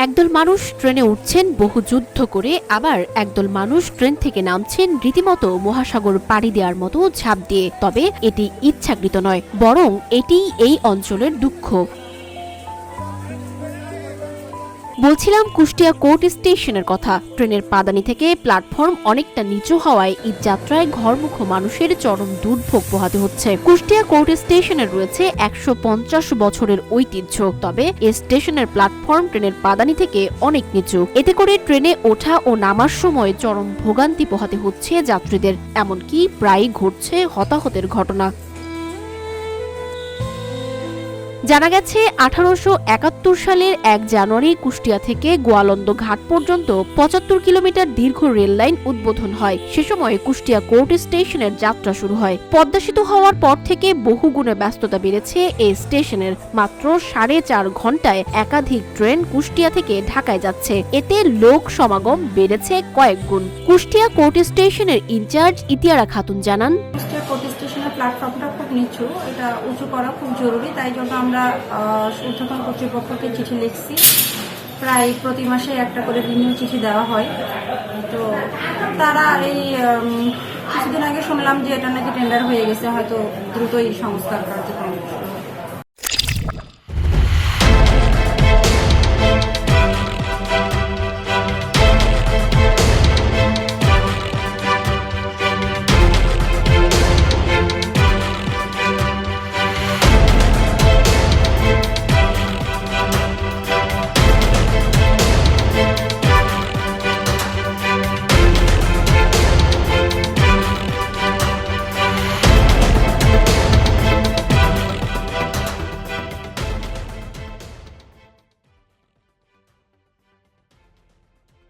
একদল মানুষ ট্রেনে উঠছেন বহু যুদ্ধ করে, আবার একদল মানুষ ট্রেন থেকে নামছেন রীতিমতো মহাসাগর পাড়ি দেওয়ার মতো ঝাঁপ দিয়ে। তবে এটি ইচ্ছাকৃত নয়, বরং এটি এই অঞ্চলের দুঃখ। বলছিলাম কুষ্টিয়া কোর্ট স্টেশনের কথা। ট্রেনের পাদানি থেকে প্ল্যাটফর্ম অনেকটা নিচু হওয়ায় এই যাত্রায় ঘরমুখ মানুষের চরম দুর্ভোগ পোহাতে হচ্ছে। কুষ্টিয়া কোর্ট স্টেশনের রয়েছে ১৫০ বছরের ঐতিহ্য, তবে এই স্টেশনের প্ল্যাটফর্ম ট্রেনের পাদানি থেকে অনেক নিচু। এতে করে ট্রেনে ওঠা ও নামার সময় চরম ভোগান্তি পোহাতে হচ্ছে যাত্রীদের। এমনকি প্রায়ই ঘটছে হতাহতের ঘটনা। জানা গেছে ১৮৭১ সালের ১ জানুয়ারি কুষ্টিয়া থেকে গোয়ালন্দ ঘাট পর্যন্ত ৭৫ কিলোমিটার দীর্ঘ রেল লাইন উদ্বোধন হয়। সে সময় কুষ্টিয়া কোর্ট স্টেশনের যাত্রা শুরু হয়। পদ্মা সেতু হওয়ার পর থেকে বহুগুণে ব্যস্ততা বেড়েছে এই স্টেশনের। মাত্র ৪.৫ ঘন্টায় একাধিক ট্রেন কুষ্টিয়া থেকে ঢাকায় যাচ্ছে। এতে লোক সমাগম বেড়েছে কয়েক গুণ। কুষ্টিয়া কোর্ট স্টেশনের ইনচার্জ ইতিয়ারা খাতুন জানান, প্ল্যাটফর্মটা খুব নিচু, এটা উঁচু করা খুব জরুরি। তাই জন্য আমরা ঊর্ধ্বতন কর্তৃপক্ষকে চিঠি লিখছি। প্রায় প্রতি মাসে একটা করে রিনিউ চিঠি দেওয়া হয়। তো তারা এই কিছুদিন আগে শুনলাম যে এটা নাকি টেন্ডার হয়ে গেছে, হয়তো দ্রুতই সংস্কার কার্যক্রম